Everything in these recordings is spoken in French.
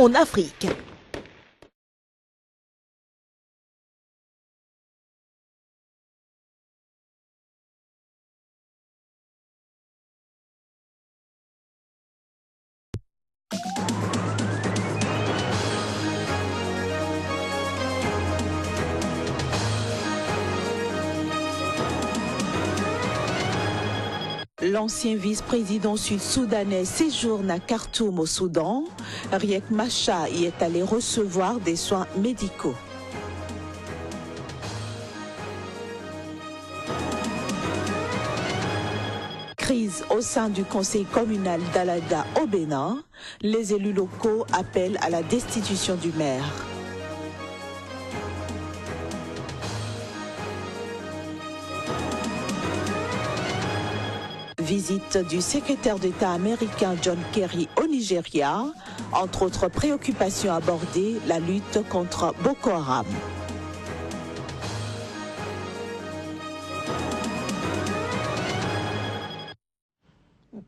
en Afrique. L'ancien vice-président sud-soudanais séjourne à Khartoum au Soudan. Riek Machar y est allé recevoir des soins médicaux. Crise au sein du conseil communal d'Alada au Bénin. Les élus locaux appellent à la destitution du maire. Visite du secrétaire d'État américain John Kerry au Nigeria. Entre autres préoccupations abordées, la lutte contre Boko Haram.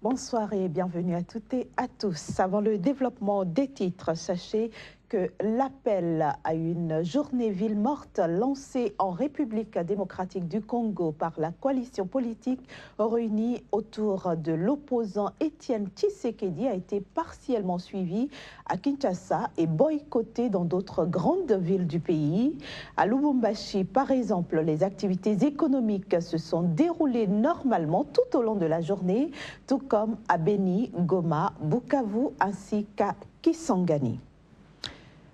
Bonsoir et bienvenue à toutes et à tous. Avant le développement des titres, sachez que l'appel à une journée ville morte lancée en République démocratique du Congo par la coalition politique réunie autour de l'opposant Étienne Tshisekedi a été partiellement suivi à Kinshasa et boycotté dans d'autres grandes villes du pays. À Lubumbashi, par exemple, les activités économiques se sont déroulées normalement tout au long de la journée, tout comme à Beni, Goma, Bukavu ainsi qu'à Kisangani.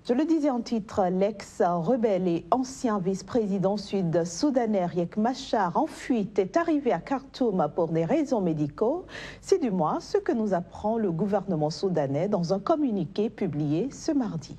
Je le disais en titre, l'ex-rebelle et ancien vice-président sud-soudanais Riek Machar en fuite est arrivé à Khartoum pour des raisons médicaux. C'est du moins ce que nous apprend le gouvernement soudanais dans un communiqué publié ce mardi.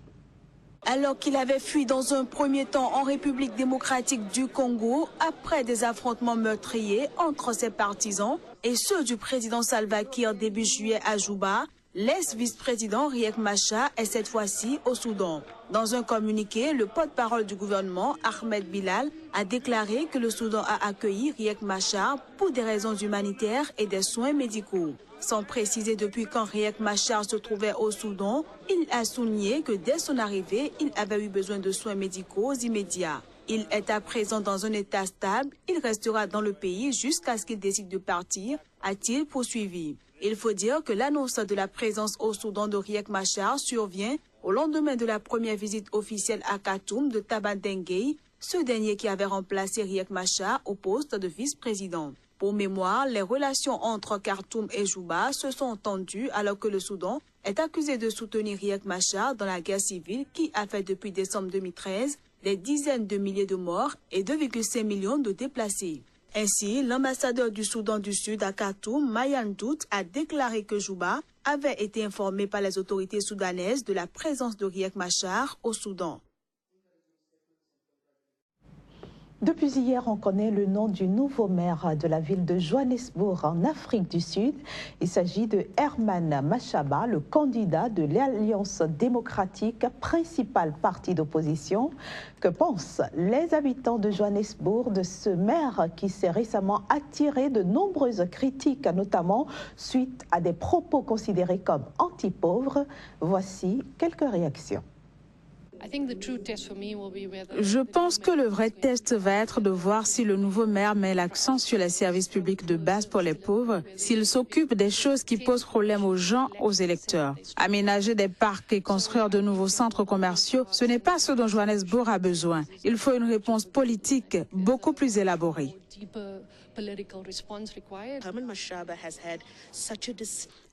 Alors qu'il avait fui dans un premier temps en République démocratique du Congo après des affrontements meurtriers entre ses partisans et ceux du président Salva Kiir début juillet à Juba, l'ex-vice-président Riek Machar est cette fois-ci au Soudan. Dans un communiqué, le porte-parole du gouvernement, Ahmed Bilal, a déclaré que le Soudan a accueilli Riek Machar pour des raisons humanitaires et des soins médicaux. Sans préciser depuis quand Riek Machar se trouvait au Soudan, il a souligné que dès son arrivée, il avait eu besoin de soins médicaux immédiats. Il est à présent dans un état stable, il restera dans le pays jusqu'à ce qu'il décide de partir, a-t-il poursuivi. Il faut dire que l'annonce de la présence au Soudan de Riek Machar survient au lendemain de la première visite officielle à Khartoum de Taban Denguei, ce dernier qui avait remplacé Riek Machar au poste de vice-président. Pour mémoire, les relations entre Khartoum et Juba se sont tendues alors que le Soudan est accusé de soutenir Riek Machar dans la guerre civile qui a fait depuis décembre 2013 des dizaines de milliers de morts et 2,5 millions de déplacés. Ainsi, l'ambassadeur du Soudan du Sud à Khartoum, Mayan Dout, a déclaré que Juba avait été informé par les autorités soudanaises de la présence de Riek Machar au Soudan. Depuis hier, on connaît le nom du nouveau maire de la ville de Johannesburg en Afrique du Sud. Il s'agit de Herman Mashaba, le candidat de l'Alliance démocratique, principal parti d'opposition. Que pensent les habitants de Johannesburg de ce maire qui s'est récemment attiré de nombreuses critiques, notamment suite à des propos considérés comme anti-pauvres? Voici quelques réactions. Je pense que le vrai test va être de voir si le nouveau maire met l'accent sur les services publics de base pour les pauvres, s'il s'occupe des choses qui posent problème aux gens, aux électeurs. Aménager des parcs et construire de nouveaux centres commerciaux, ce n'est pas ce dont Johannesburg a besoin. Il faut une réponse politique beaucoup plus élaborée.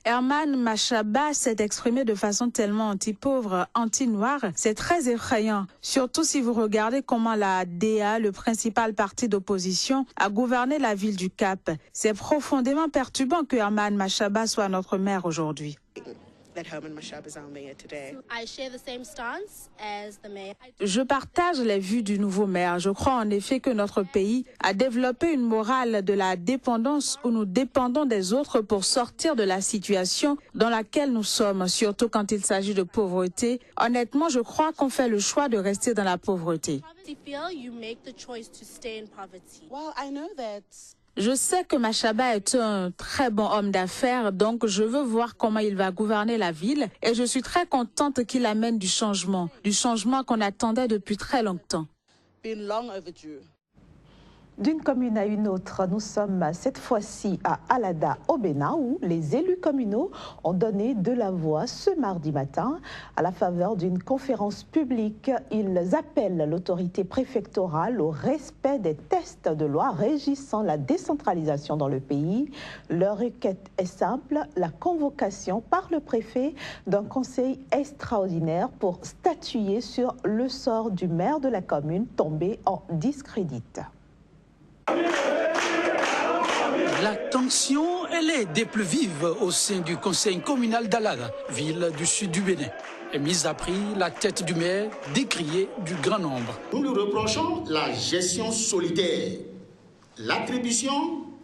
Herman Mashaba s'est exprimé de façon tellement anti-pauvre, anti-noire, c'est très effrayant. Surtout si vous regardez comment la DA, le principal parti d'opposition, a gouverné la ville du Cap. C'est profondément perturbant que Herman Mashaba soit notre maire aujourd'hui. Je partage les vues du nouveau maire. Je crois en effet que notre pays a développé une morale de la dépendance où nous dépendons des autres pour sortir de la situation dans laquelle nous sommes, surtout quand il s'agit de pauvreté. Honnêtement, je crois qu'on fait le choix de rester dans la pauvreté. Je sais que Machaba est un très bon homme d'affaires, donc je veux voir comment il va gouverner la ville et je suis très contente qu'il amène du changement qu'on attendait depuis très longtemps. D'une commune à une autre, nous sommes cette fois-ci à Alada, au Bénin, où les élus communaux ont donné de la voix ce mardi matin à la faveur d'une conférence publique. Ils appellent l'autorité préfectorale au respect des textes de loi régissant la décentralisation dans le pays. Leur requête est simple, la convocation par le préfet d'un conseil extraordinaire pour statuer sur le sort du maire de la commune tombé en discrédit. La tension, elle est des plus vives au sein du conseil communal d'Alada, ville du sud du Bénin. Et mise à prix la tête du maire, décriée du grand nombre. Nous lui reprochons la gestion solitaire, l'attribution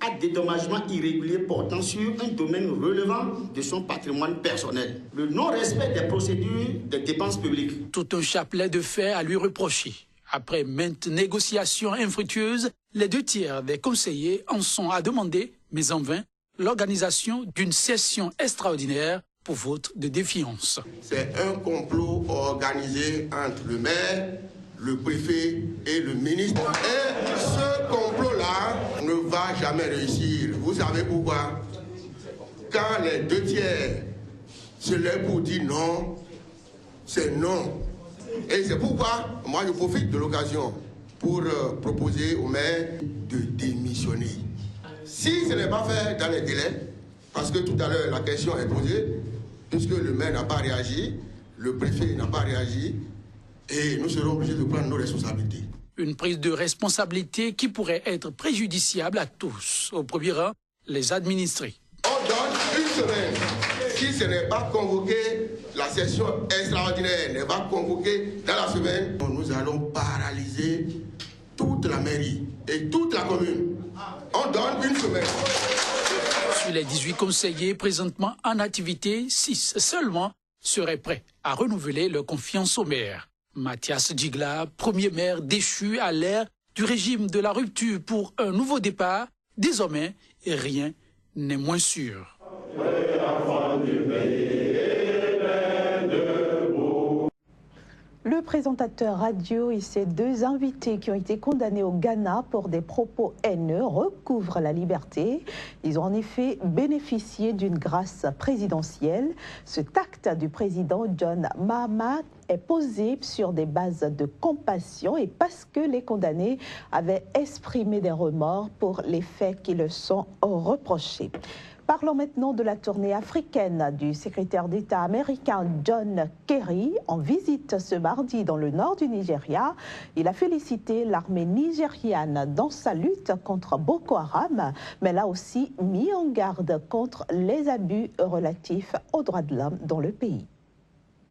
à dédommagement irrégulier portant sur un domaine relevant de son patrimoine personnel, le non-respect des procédures des dépenses publiques. Tout un chapelet de faits à lui reprocher. Après maintes négociations infructueuses, les 2/3 des conseillers en sont à demander, mais en vain, l'organisation d'une session extraordinaire pour vote de défiance. C'est un complot organisé entre le maire, le préfet et le ministre. Et ce complot-là ne va jamais réussir. Vous savez pourquoi? Quand les 2/3 se lèvent pour dire non, c'est non. Et c'est pourquoi moi je profite de l'occasion pour proposer au maire de démissionner. Si ce n'est pas fait dans les délais, parce que tout à l'heure la question est posée, puisque le maire n'a pas réagi, le préfet n'a pas réagi, et nous serons obligés de prendre nos responsabilités. Une prise de responsabilité qui pourrait être préjudiciable à tous, au premier rang, les administrés. On donne une semaine. Si ce n'est pas convoqué, la session extraordinaire n'est pas convoquée dans la semaine, nous allons paralyser toute la mairie et toute la commune. On donne une semaine. Sur les 18 conseillers présentement en activité, 6 seulement seraient prêts à renouveler leur confiance au maire. Mathias Djigla, premier maire déchu à l'ère du régime de la rupture pour un nouveau départ, désormais rien n'est moins sûr. Le présentateur radio et ses 2 invités qui ont été condamnés au Ghana pour des propos haineux recouvrent la liberté. Ils ont en effet bénéficié d'une grâce présidentielle. Cet acte du président John Mahama est posé sur des bases de compassion et parce que les condamnés avaient exprimé des remords pour les faits qui leur sont reprochés. Parlons maintenant de la tournée africaine du secrétaire d'État américain John Kerry en visite ce mardi dans le nord du Nigeria. Il a félicité l'armée nigériane dans sa lutte contre Boko Haram, mais l'a aussi mis en garde contre les abus relatifs aux droits de l'homme dans le pays.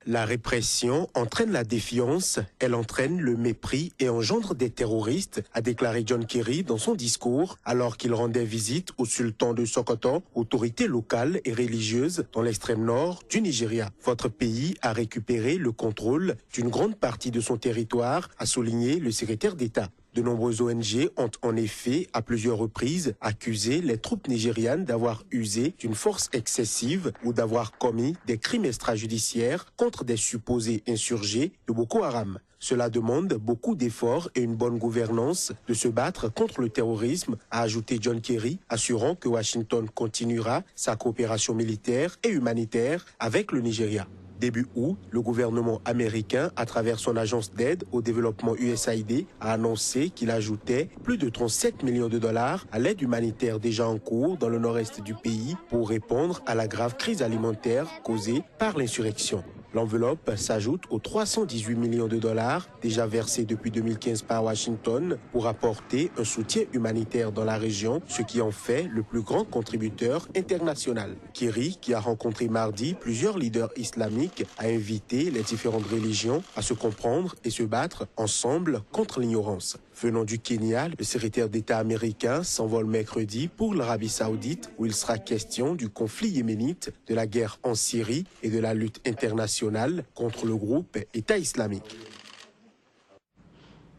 La répression entraîne la défiance, elle entraîne le mépris et engendre des terroristes, a déclaré John Kerry dans son discours alors qu'il rendait visite au sultan de Sokoto, autorité locale et religieuse dans l'extrême nord du Nigeria. Votre pays a récupéré le contrôle d'une grande partie de son territoire, a souligné le secrétaire d'État. De nombreuses ONG ont en effet, à plusieurs reprises, accusé les troupes nigérianes d'avoir usé d'une force excessive ou d'avoir commis des crimes extrajudiciaires contre des supposés insurgés de Boko Haram. Cela demande beaucoup d'efforts et une bonne gouvernance de se battre contre le terrorisme, a ajouté John Kerry, assurant que Washington continuera sa coopération militaire et humanitaire avec le Nigeria. Début août, le gouvernement américain, à travers son agence d'aide au développement USAID, a annoncé qu'il ajoutait plus de 37 millions de dollars à l'aide humanitaire déjà en cours dans le nord-est du pays pour répondre à la grave crise alimentaire causée par l'insurrection. L'enveloppe s'ajoute aux 318 millions de dollars déjà versés depuis 2015 par Washington pour apporter un soutien humanitaire dans la région, ce qui en fait le plus grand contributeur international. Kerry, qui a rencontré mardi plusieurs leaders islamiques, a invité les différentes religions à se comprendre et se battre ensemble contre l'ignorance. Venant du Kenya, le secrétaire d'État américain s'envole mercredi pour l'Arabie Saoudite où il sera question du conflit yéménite, de la guerre en Syrie et de la lutte internationale contre le groupe État islamique.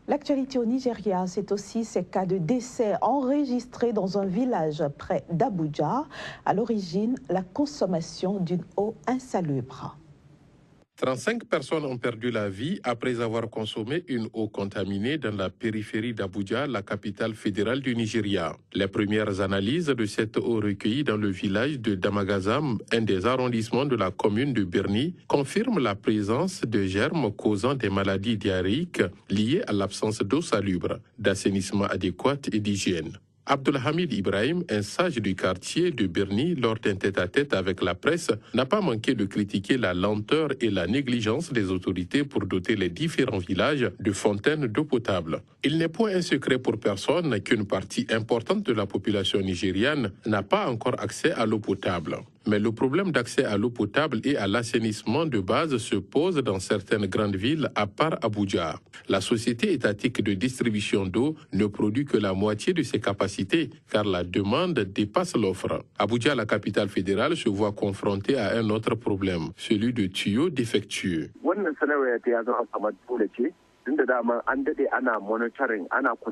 L'actualité au Nigeria, c'est aussi ces cas de décès enregistrés dans un village près d'Abuja. À l'origine, la consommation d'une eau insalubre. 35 personnes ont perdu la vie après avoir consommé une eau contaminée dans la périphérie d'Abuja, la capitale fédérale du Nigeria. Les premières analyses de cette eau recueillie dans le village de Damagazam, un des arrondissements de la commune de Birni, confirment la présence de germes causant des maladies diarrhéiques liées à l'absence d'eau salubre, d'assainissement adéquat et d'hygiène. Abdulhamid Ibrahim, un sage du quartier de Birni, lors d'un tête-à-tête avec la presse, n'a pas manqué de critiquer la lenteur et la négligence des autorités pour doter les différents villages de fontaines d'eau potable. Il n'est point un secret pour personne qu'une partie importante de la population nigériane n'a pas encore accès à l'eau potable. Mais le problème d'accès à l'eau potable et à l'assainissement de base se pose dans certaines grandes villes à part Abuja. La société étatique de distribution d'eau ne produit que la moitié de ses capacités car la demande dépasse l'offre. Abuja, la capitale fédérale, se voit confrontée à un autre problème, celui de tuyaux défectueux.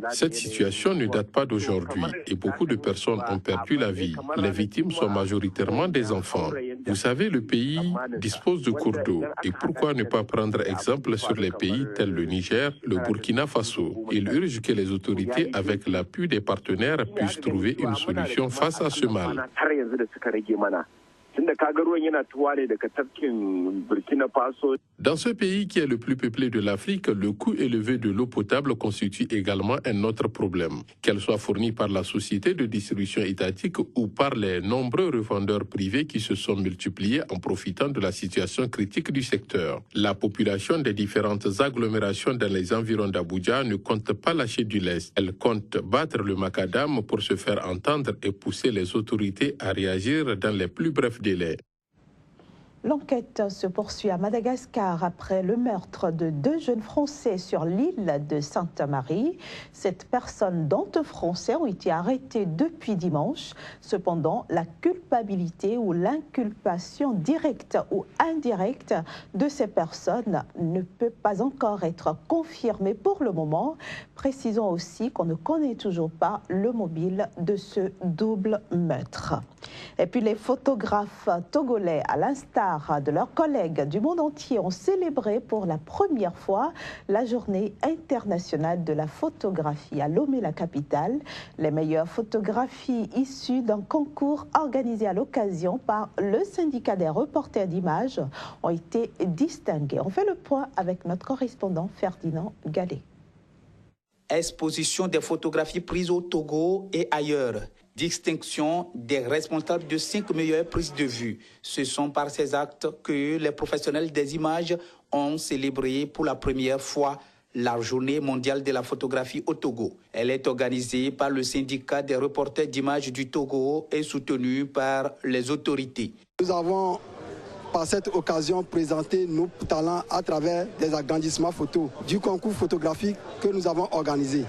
Cette situation ne date pas d'aujourd'hui et beaucoup de personnes ont perdu la vie. Les victimes sont majoritairement des enfants. Vous savez, le pays dispose de cours d'eau. Et pourquoi ne pas prendre exemple sur les pays tels le Niger, le Burkina Faso? Il urge que les autorités, avec l'appui des partenaires, puissent trouver une solution face à ce mal. Dans ce pays qui est le plus peuplé de l'Afrique, le coût élevé de l'eau potable constitue également un autre problème. Qu'elle soit fournie par la société de distribution étatique ou par les nombreux revendeurs privés qui se sont multipliés en profitant de la situation critique du secteur. La population des différentes agglomérations dans les environs d'Abuja ne compte pas lâcher du lest. Elle compte battre le macadam pour se faire entendre et pousser les autorités à réagir dans les plus brefs délais. L'enquête se poursuit à Madagascar après le meurtre de 2 jeunes Français sur l'île de Sainte-Marie. Cette personne dont 2 Français ont été arrêtés depuis dimanche. Cependant, la culpabilité ou l'inculpation directe ou indirecte de ces personnes ne peut pas encore être confirmée pour le moment. Précisons aussi qu'on ne connaît toujours pas le mobile de ce double meurtre. Et puis les photographes togolais, à l'instar de leurs collègues du monde entier, ont célébré pour la première fois la journée internationale de la photographie à Lomé, la capitale. Les meilleures photographies issues d'un concours organisé à l'occasion par le syndicat des reporters d'images ont été distinguées. On fait le point avec notre correspondant Ferdinand Gallet. Exposition des photographies prises au Togo et ailleurs. Distinction des responsables de 5 meilleures prises de vue. Ce sont par ces actes que les professionnels des images ont célébré pour la première fois la journée mondiale de la photographie au Togo. Elle est organisée par le syndicat des reporters d'images du Togo et soutenue par les autorités. Nous avons par cette occasion présenté nos talents à travers des agrandissements photos du concours photographique que nous avons organisé.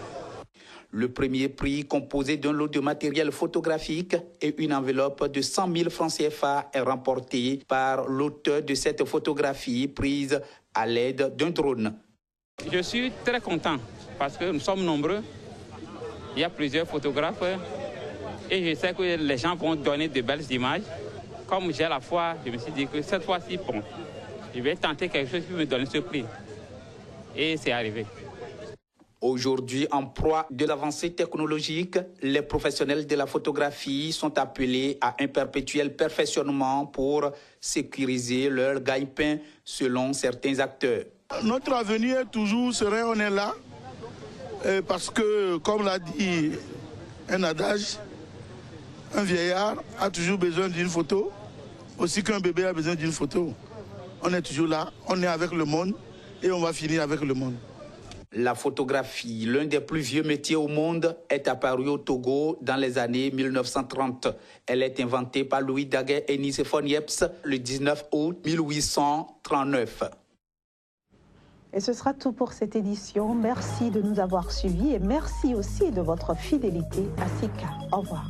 Le premier prix, composé d'un lot de matériel photographique et une enveloppe de 100 000 francs CFA, est remporté par l'auteur de cette photographie prise à l'aide d'un drone. Je suis très content parce que nous sommes nombreux. Il y a plusieurs photographes et je sais que les gens vont donner de belles images. Comme j'ai la foi, je me suis dit que cette fois-ci, bon, je vais tenter quelque chose qui me donne ce prix. Et c'est arrivé. Aujourd'hui, en proie de l'avancée technologique, les professionnels de la photographie sont appelés à un perpétuel perfectionnement pour sécuriser leur gagne-pain selon certains acteurs. Notre avenir est toujours serein, on est là, parce que, comme l'a dit un adage, un vieillard a toujours besoin d'une photo, aussi qu'un bébé a besoin d'une photo. On est toujours là, on est avec le monde et on va finir avec le monde. La photographie, l'un des plus vieux métiers au monde, est apparue au Togo dans les années 1930. Elle est inventée par Louis Daguerre et Nicéphore Niepce le 19 août 1839. Et ce sera tout pour cette édition. Merci de nous avoir suivis et merci aussi de votre fidélité à Sika. Au revoir.